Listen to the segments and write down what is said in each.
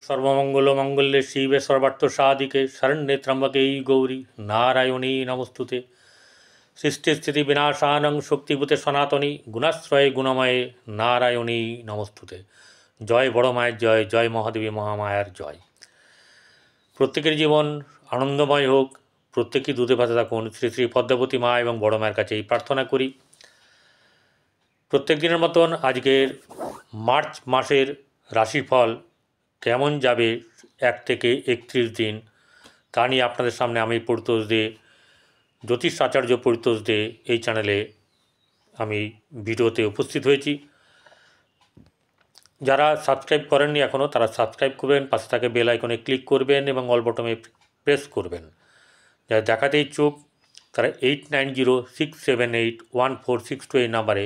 सर्वमंगल शिवे सर्वार्थ साधिके शरण्ये त्र्यंबके गौरी नारायणी नमस्तुते। सृष्टि स्थिति विनाशानं शक्तिभूते सनातनी गुणाश्रये गुणमये नारायणी नमस्तुते। जय बड़ मायर जय, जय महादेवी महामायार जय। प्रत्येकेर जीवन आनंदमय होक, प्रत्येके दूधे भाते थाकुन। श्री श्री पद्मावती मा एवं बड़ मायेर काछे प्रार्थना करी। प्रत्येक दिनेर मतन आजकेर मार्च मासेर राशिफल केमन जाबे 1 থেকে 31 दिन ता निये आपनादेर सामने आमी परितोष दे ज्योतिष आचार्य परितोष दे এই চ্যানেলে আমি ভিডিওতে উপস্থিত হয়েছি। যারা সাবস্ক্রাইব করেননি এখনও তারা সাবস্ক্রাইব করবেন, পাশে থাকা বেল আইকনে ক্লিক করবেন এবং অল বটনে প্রেস করবেন। যারা দেখাতে ইচ্ছুক তারা 8906781462 এই নাম্বারে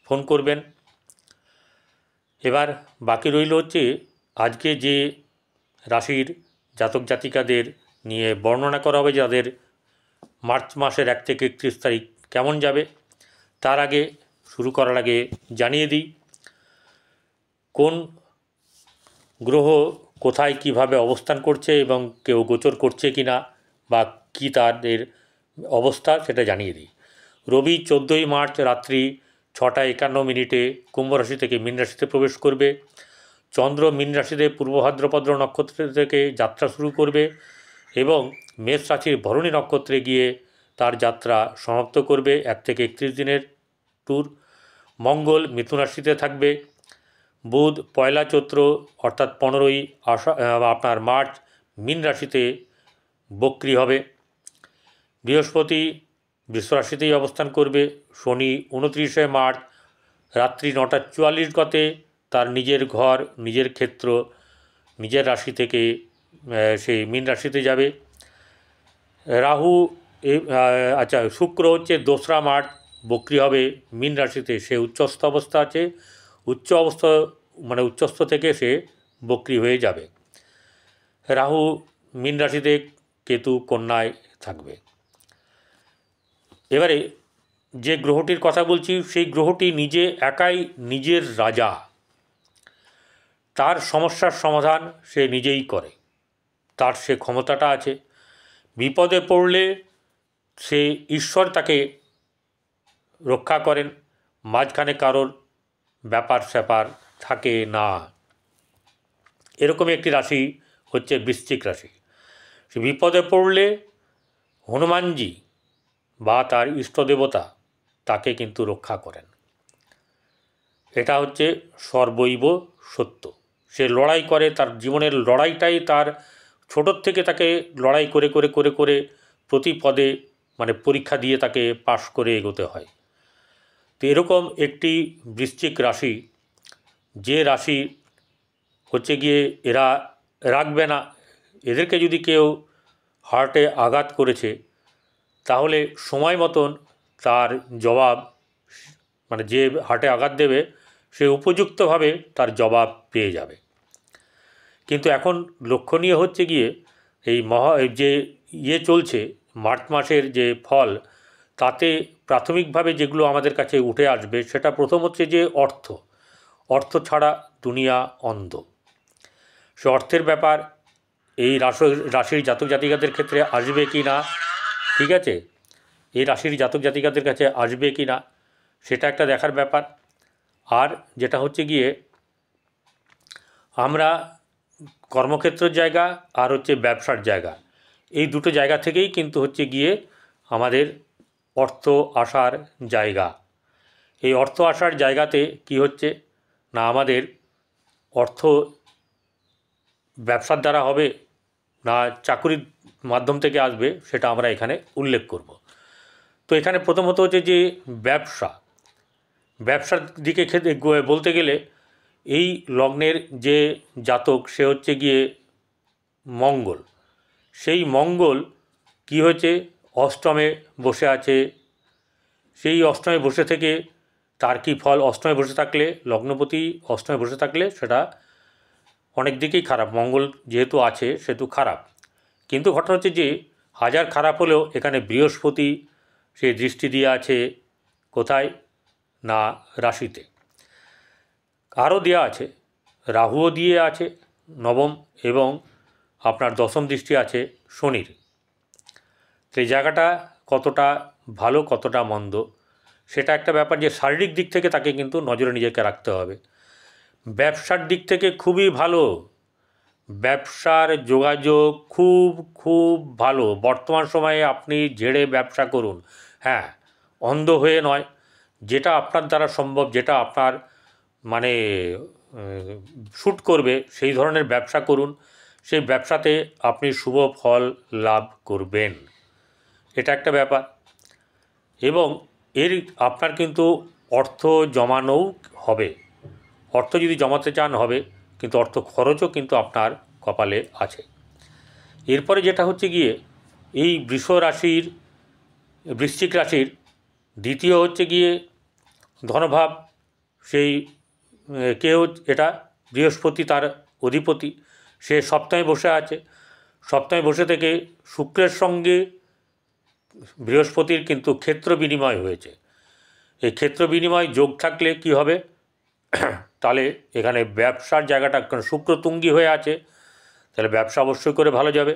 ফোন করবেন। এবার বাকি রইল হচ্ছে আজকে যে রাশির জাতক জাতিকাদের নিয়ে বর্ণনা করা হবে যাদের মার্চ মাসের 1 থেকে 31 তারিখ কেমন যাবে, তার আগে শুরু করার আগে জানিয়ে দিই কোন গ্রহ কোথায় কিভাবে অবস্থান করছে এবং কেউ গোচর করছে কিনা বা কি তাদের অবস্থা সেটা জানিয়ে দিই। রবি 14ই মার্চ রাত্রি 6টা 51 কুম্ভ রাশি থেকে মীন রাশিতে প্রবেশ করবে। চন্দ্র মীন রাশিতে পূর্ব ভাদ্রপদ নক্ষত্র থেকে যাত্রা শুরু করবে এবং মেষ রাশির ভরণী নক্ষত্রে গিয়ে তার যাত্রা সমাপ্ত করবে। 1 থেকে 31 দিনের ট্যুর। মঙ্গল মিথুন রাশিতে থাকবে। বুধ পয়লা চৈত্র অর্থাৎ 15ই আপনার মার্চ মীন রাশিতে বক্রী হবে। বৃহস্পতি বৃষ রাশিতেই অবস্থান করবে। শনি 29শে মার্চ রাত্রি 9টা 44 গতে তার নিজের ঘর নিজের ক্ষেত্র নিজের রাশি থেকে সেই মীন রাশিতে যাবে। রাহু শুক্র হচ্ছে 2রা মার্চ বক্রী হবে মীন রাশিতে, সে উচ্চস্থ অবস্থা আছে, উচ্চস্থ থেকে সে বক্রী হয়ে যাবে। রাহু মীন রাশিতে, কেতু কন্যায় থাকবে। এবারে যে গ্রহটির কথা বলছি সেই গ্রহটি নিজে একাই নিজের রাজা, তার সমস্যার সমাধান সে নিজেই করে, তার সে ক্ষমতাটা আছে। বিপদে পড়লে সে ঈশ্বর তাকে রক্ষা করেন, মাঝখানে কারোর ব্যাপার স্যাপার থাকে না। এরকম একটি রাশি হচ্ছে বৃশ্চিক রাশি। সে বিপদে পড়লে হনুমানজি বা তার ইষ্টদেবতা তাকে কিন্তু রক্ষা করেন। এটা হচ্ছে সর্বৈব সত্য। সে লড়াই করে, তার জীবনের লড়াইটাই তার ছোটোর থেকে তাকে লড়াই করে করে করে করে প্রতি পদে পরীক্ষা দিয়ে তাকে পাশ করে এগোতে হয়। তো এরকম একটি বৃশ্চিক রাশি, যে রাশি হচ্ছে গিয়ে এরা রাখবে না, এদেরকে যদি কেউ হার্টে আঘাত করেছে তাহলে সময় মতন তার জবাব যে হার্টে আঘাত দেবে সে উপযুক্তভাবে তার জবাব পেয়ে যাবে। কিন্তু এখন লক্ষণীয় হচ্ছে গিয়ে এই চলছে মার্চ মাসের যে ফল, তাতে প্রাথমিকভাবে যেগুলো আমাদের কাছে উঠে আসবে সেটা প্রথম হচ্ছে যে অর্থ ছাড়া দুনিয়া অন্ধ। সে অর্থের ব্যাপার এই রাশির জাতক জাতিকাদের ক্ষেত্রে আসবে কি না, ঠিক আছে, এই রাশির জাতক জাতিকাদের কাছে আসবে কি না সেটা একটা দেখার ব্যাপার। আর যেটা হচ্ছে গিয়ে আমরা কর্মক্ষেত্রের জায়গা আর হচ্ছে ব্যবসার জায়গা, এই দুটো জায়গা থেকেই কিন্তু হচ্ছে গিয়ে আমাদের অর্থ আসার জায়গা। এই অর্থ আসার জায়গাতে কি হচ্ছে না, আমাদের অর্থ ব্যবসার দ্বারা হবে না চাকুরির মাধ্যম থেকে আসবে সেটা আমরা এখানে উল্লেখ করব। তো এখানে প্রথমত হচ্ছে যে ব্যবসার দিকে বলতে গেলে এই লগ্নের যে জাতক সে হচ্ছে গিয়ে মঙ্গল। সেই মঙ্গল কি হয়েছে, অষ্টমে বসে আছে। সেই অষ্টমে বসে থেকে তার কি ফল, অষ্টমে বসে থাকলে লগ্নপতি অষ্টমে বসে থাকলে সেটা অনেক দিকেই খারাপ। মঙ্গল যেহেতু আছে সেহেতু খারাপ, কিন্তু ঘটনা হচ্ছে যে হাজার খারাপ হলেও এখানে বৃহস্পতি সে দৃষ্টি দিয়ে আছে কোথায় না রাশিতে। আরও দেওয়া আছে, রাহুও দিয়ে আছে, নবম এবং আপনার দশম দৃষ্টি আছে শনির। তো এই জায়গাটা কতটা ভালো কতটা মন্দ সেটা একটা ব্যাপার, যে শারীরিক দিক থেকে তাকে কিন্তু নজরে নিজেকে রাখতে হবে। ব্যবসার দিক থেকে খুবই ভালো, ব্যবসার যোগাযোগ খুব খুব ভালো। বর্তমান সময়ে আপনি ঝেড়ে ব্যবসা করুন, হ্যাঁ, অন্ধ হয়ে নয়, যেটা আপনার দ্বারা সম্ভব, যেটা আপনার মানে শ্যুট করবে সেই ধরনের ব্যবসা করুন, সেই ব্যবসাতে আপনি শুভ ফল লাভ করবেন, এটা একটা ব্যাপার। এবং এর আপনার কিন্তু অর্থ জমানোও হবে, অর্থ যদি জমাতে চান হবে, কিন্তু অর্থ খরচও কিন্তু আপনার কপালে আছে। এরপরে যেটা হচ্ছে গিয়ে এই বৃশ্চিক রাশির দ্বিতীয় হচ্ছে গিয়ে ধনভাব, সেই কেউ এটা বৃহস্পতি তার অধিপতি, সে সপ্তমে বসে আছে। সপ্তমে বসে থেকে শুক্রের সঙ্গে বৃহস্পতির কিন্তু ক্ষেত্র বিনিময় হয়েছে। এই ক্ষেত্র বিনিময় যোগ থাকলে কি হবে, তাহলে এখানে ব্যবসার জায়গাটা, কারণ শুক্র তুঙ্গি হয়ে আছে, তাহলে ব্যবসা অবশ্যই করে ভালো যাবে।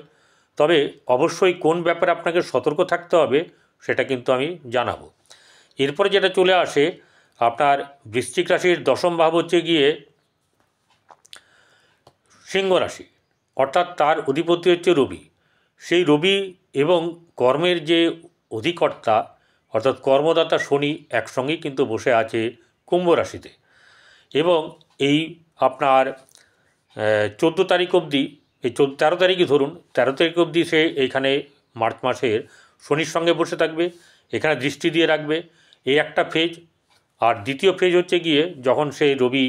তবে অবশ্যই কোন ব্যাপারে আপনাকে সতর্ক থাকতে হবে সেটা কিন্তু আমি জানাবো। এরপরে যেটা চলে আসে আপনার বৃশ্চিক রাশির দশম ভাব হচ্ছে গিয়ে সিংহ রাশি, অর্থাৎ তার অধিপতি হচ্ছে রবি। সেই রবি এবং কর্মের যে অধিকর্তা অর্থাৎ কর্মদাতা শনি একসঙ্গেই কিন্তু বসে আছে কুম্ভ রাশিতে। এবং এই আপনার 14 তারিখ অবধি, এই 13 তারিখই ধরুন, 13 তারিখ অবধি সে এইখানে মার্চ মাসের শনির সঙ্গে বসে থাকবে, এখানে দৃষ্টি দিয়ে রাখবে, এই একটা ফেজ। আর দ্বিতীয় ফেজ হচ্ছে গিয়ে যখন সেই রবি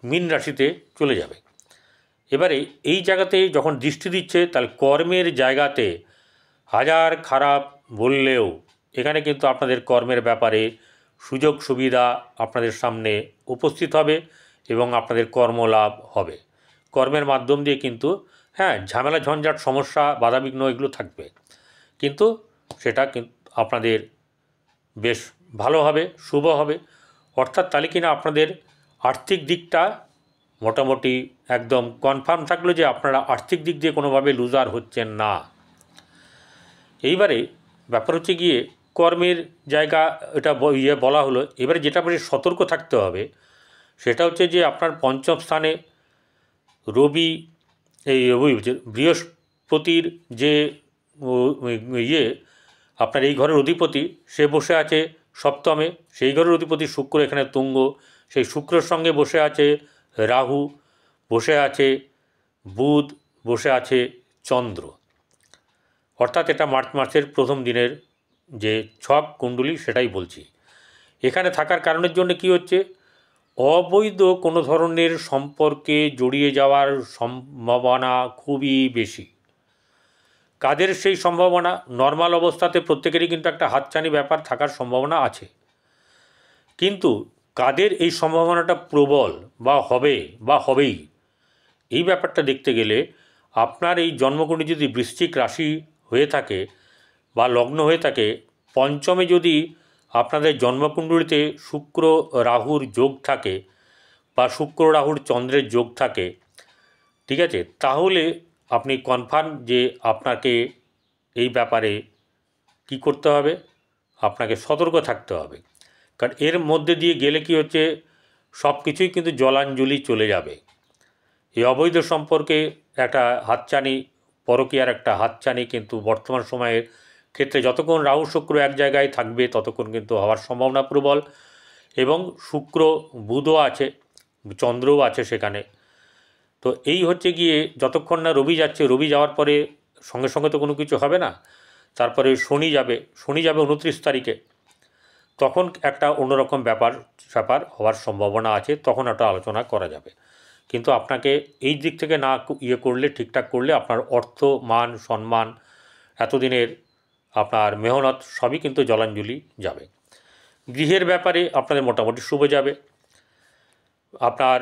মীন রাশিতে চলে যাবে। এবারে এই জায়গাতে যখন দৃষ্টি দিচ্ছে, তাহলে কর্মের জায়গাতে হাজার খারাপ বললেও এখানে কিন্তু আপনাদের কর্মের ব্যাপারে সুযোগ সুবিধা আপনাদের সামনে উপস্থিত হবে এবং আপনাদের কর্মলাভ হবে। কর্মের মাধ্যম দিয়ে কিন্তু, হ্যাঁ, ঝামেলা ঝঞ্ঝাট সমস্যা বাধাবিঘ্ন এগুলো থাকবে, কিন্তু সেটা কিন্তু আপনাদের বেশ ভালো হবে, শুভ হবে। অর্থাৎ তাহলে কিনা আপনাদের আর্থিক দিকটা মোটামুটি একদম কনফার্ম থাকলো যে আপনারা আর্থিক দিক দিয়ে কোনোভাবে লুজার হচ্ছেন না। এইবারে ব্যাপার হচ্ছে গিয়ে কর্মের জায়গা, এটা বলা হলো। এবারে যেটা বেশি সতর্ক থাকতে হবে সেটা হচ্ছে যে আপনার পঞ্চম স্থানে রবি, বৃহস্পতির যে আপনার এই ঘরের অধিপতি, সে বসে আছে সপ্তমে। সেই ঘরের অধিপতি শুক্র এখানে তুঙ্গ, সেই শুক্রের সঙ্গে বসে আছে রাহু, বসে আছে বুধ, বসে আছে চন্দ্র। অর্থাৎ এটা মার্চ মাসের প্রথম দিনের যে ছক কুণ্ডলী সেটাই বলছি। এখানে থাকার কারণের জন্য কি হচ্ছে, অবৈধ কোনো ধরনের সম্পর্কে জড়িয়ে যাওয়ার সম্ভাবনা খুবই বেশি। কাদের সেই সম্ভাবনা, নর্মাল অবস্থাতে প্রত্যেকেরই কিন্তু একটা হাতছানি ব্যাপার থাকার সম্ভাবনা আছে, কিন্তু কাদের এই সম্ভাবনাটা প্রবল বা হবে বা হবেই, এই ব্যাপারটা দেখতে গেলে আপনার এই জন্মকুণ্ডলী যদি বৃশ্চিক রাশি হয়ে থাকে বা লগ্ন হয়ে থাকে, পঞ্চমে যদি আপনাদের জন্মকুণ্ডলীতে শুক্র রাহুর যোগ থাকে বা শুক্র রাহুর চন্দ্রের যোগ থাকে, ঠিক আছে, তাহলে আপনি কনফার্ম যে আপনাকে এই ব্যাপারে কি করতে হবে, আপনাকে সতর্ক থাকতে হবে। কারণ এর মধ্যে দিয়ে গেলে কি হচ্ছে, সব কিছুই কিন্তু জলাঞ্জলি চলে যাবে। এই অবৈধ সম্পর্কে একটা হাতছানি, পরকীয়ার একটা হাতছানি কিন্তু বর্তমান সময়ের ক্ষেত্রে যতক্ষণ রাহু শুক্র এক জায়গায় থাকবে ততক্ষণ কিন্তু হওয়ার সম্ভাবনা প্রবল। এবং শুক্র বুধও আছে, চন্দ্রও আছে সেখানে। তো এই হচ্ছে গিয়ে যতক্ষণ না রবি যাচ্ছে, রবি যাওয়ার পরে সঙ্গে সঙ্গে তো কোনো কিছু হবে না, তারপরে শনি যাবে 29 তারিখে, তখন একটা অন্যরকম ব্যাপার হওয়ার সম্ভাবনা আছে, তখন একটা আলোচনা করা যাবে। কিন্তু আপনাকে এই দিক থেকে না করলে, ঠিকঠাক করলে আপনার অর্থ, মান, সম্মান, এতদিনের আপনার মেহনত সবই কিন্তু জলাঞ্জলি যাবে। গৃহের ব্যাপারে আপনাদের মোটামুটি শুভ যাবে। আপনার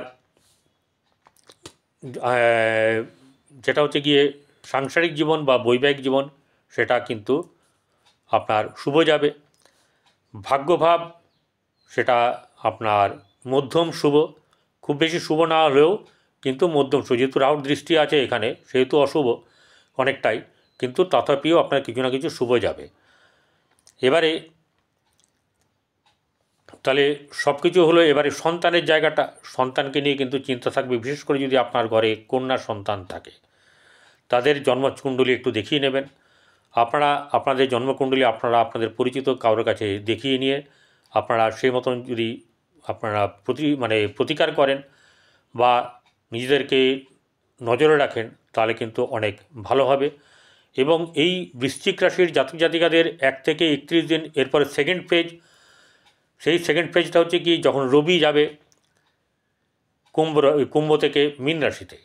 যেটা হচ্ছে গিয়ে সাংসারিক জীবন বা বৈবাহিক জীবন, সেটা কিন্তু আপনার শুভ যাবে। ভাগ্যভাব সেটা আপনার মধ্যম শুভ, খুব বেশি শুভ না হলেও কিন্তু মধ্যম, যেহেতু রাহুর দৃষ্টি আছে এখানে সেহেতু অশুভ অনেকটাই, কিন্তু তথাপিও আপনার কিছু না কিছু শুভ যাবে। এবারে তাহলে সব কিছু হলো। এবারে সন্তানের জায়গাটা, সন্তানকে নিয়ে কিন্তু চিন্তা থাকবে, বিশেষ করে যদি আপনার ঘরে কন্যা সন্তান থাকে তাদের জন্মকুণ্ডলী একটু দেখিয়ে নেবেন। আপনারা আপনাদের জন্মকুণ্ডলী আপনারা আপনাদের পরিচিত কারোর কাছে দেখিয়ে নিয়ে আপনারা সেই মতন যদি আপনারা প্রতিকার করেন বা নিজেদেরকে নজরে রাখেন তাহলে কিন্তু অনেক ভালো হবে। এবং এই বৃশ্চিক রাশির জাতক জাতিকাদের 1 থেকে 31 দিন, এরপরে সেকেন্ড ফেজ, সেই সেকেন্ড ফেজটা হচ্ছে কি যখন রবি যাবে কুম্ভ থেকে মীন রাশিতে,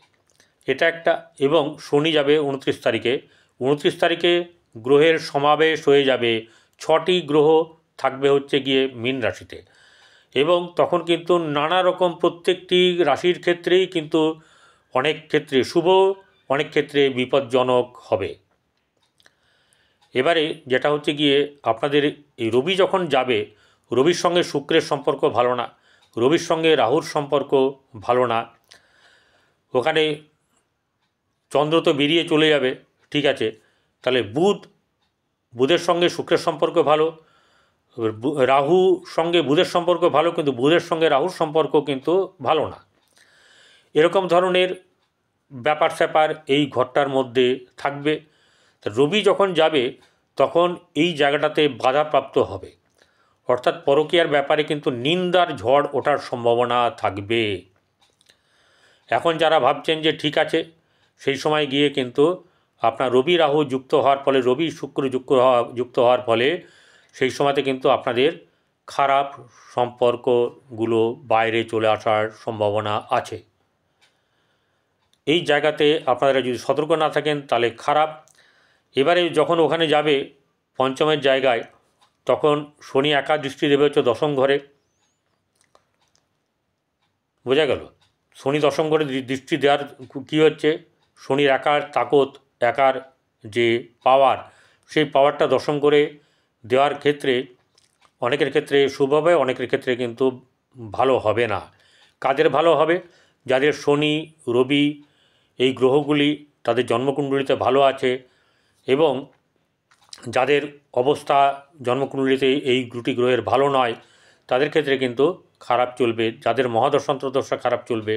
এটা একটা। এবং শনি যাবে 29 তারিখে। 29 তারিখে গ্রহের সমাবেশ হয়ে যাবে, 6টি গ্রহ থাকবে হচ্ছে গিয়ে মীন রাশিতে। এবং তখন কিন্তু নানা রকম প্রত্যেকটি রাশির ক্ষেত্রেই কিন্তু অনেক ক্ষেত্রে শুভ, অনেক ক্ষেত্রে বিপজ্জনক হবে। এবারে যেটা হচ্ছে গিয়ে আপনাদের এই রবি যখন যাবে, রবির সঙ্গে শুক্রের সম্পর্ক ভালো না, রবির সঙ্গে রাহুর সম্পর্ক ভালো না। ওখানে চন্দ্র তো বেরিয়ে চলে যাবে, ঠিক আছে। তাহলে বুধের সঙ্গে শুক্রের সম্পর্ক ভালো, রাহু সঙ্গে বুধের সম্পর্ক ভালো, কিন্তু বুধের সঙ্গে রাহুর সম্পর্ক কিন্তু ভালো না। এরকম ধরনের ব্যাপার স্যাপার এই ঘরটার মধ্যে থাকবে। রবি যখন যাবে তখন এই জায়গাটাতে বাধাপ্রাপ্ত হবে, অর্থাৎ পরকীয়ার ব্যাপারে কিন্তু নিন্দার ঝড় ওঠার সম্ভাবনা থাকবে। এখন যারা ভাবছেন যে ঠিক আছে, সেই সময় গিয়ে কিন্তু আপনার রবি রাহু যুক্ত হওয়ার ফলে, রবি শুক্র যুক্ত হওয়ার ফলে সেই সময়তে কিন্তু আপনাদের খারাপ সম্পর্কগুলো বাইরে চলে আসার সম্ভাবনা আছে। এই জায়গাতে আপনারা যদি সতর্ক না থাকেন তাহলে খারাপ। এবারে যখন ওখানে যাবে পঞ্চমের জায়গায়, তখন শনি একা দৃষ্টি দেবে হচ্ছে দশম ঘরে, বোঝা গেল। শনি দশম ঘরে দৃষ্টি দেওয়ার কী হচ্ছে, শনির একার তাকত, একার যে পাওয়ার, সেই পাওয়ারটা দশম করে দেওয়ার ক্ষেত্রে অনেকের ক্ষেত্রে শুভ হবে, অনেকের ক্ষেত্রে কিন্তু ভালো হবে না। কাদের ভালো হবে? যাদের শনি রবি এই গ্রহগুলি তাদের জন্মকুণ্ডলিতে ভালো আছে এবং যাদের অবস্থা জন্মকুণ্ডলিতে এই দুটি গ্রহের ভালো নয় তাদের ক্ষেত্রে কিন্তু খারাপ চলবে। যাদের মহাদশান্তর্দশা খারাপ চলবে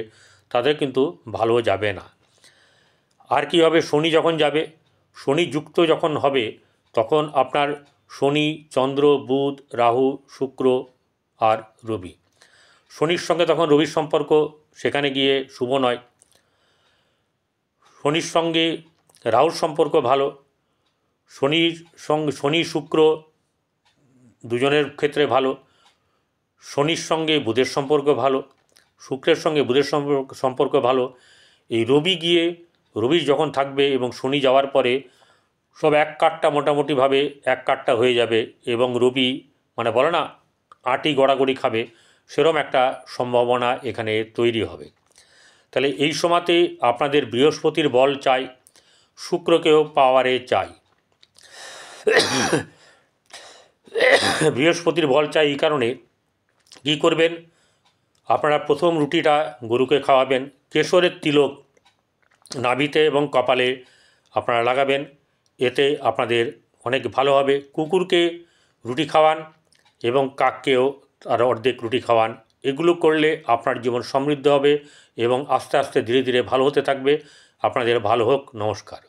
তাদের কিন্তু ভালো যাবে না। আর কি হবে, শনি যখন যাবে, শনি যুক্ত যখন হবে তখন আপনার শনি, চন্দ্র, বুধ, রাহু, শুক্র আর রবি, শনির সঙ্গে তখন রবির সম্পর্ক সেখানে গিয়ে শুভ নয়। শনির সঙ্গে রাহুর সম্পর্ক ভালো, শনি শুক্র দুজনের ক্ষেত্রে ভালো, শনির সঙ্গে বুধের সম্পর্ক ভালো, শুক্রের সঙ্গে বুধের সম্পর্ক ভালো। এই রবি যখন থাকবে এবং শনি যাওয়ার পরে সব এক কাঠটা মোটামুটিভাবে এক কাঠটা হয়ে যাবে এবং রবি বলে না আটি গড়াগড়ি খাবে, সেরম একটা সম্ভাবনা এখানে তৈরি হবে। তাহলে এই সময়তে আপনাদের বৃহস্পতির বল চাই, শুক্রকেও পাওয়ারে চাই। বৃহস্পতির বল চাই এই কারণে, কী করবেন আপনারা, প্রথম রুটিটা গরুকে খাওয়াবেন, কেশরের তিলক নাভিতে এবং কপালে আপনারা লাগাবেন, এতে আপনাদের অনেক ভালো হবে। কুকুরকে রুটি খাওয়ান এবং কাককেও আর অর্ধেক রুটি খাওয়ান। এগুলো করলে আপনার জীবন সমৃদ্ধ হবে এবং আস্তে আস্তে ধীরে ধীরে ভালো হতে থাকবে। আপনাদের ভালো হোক। নমস্কার।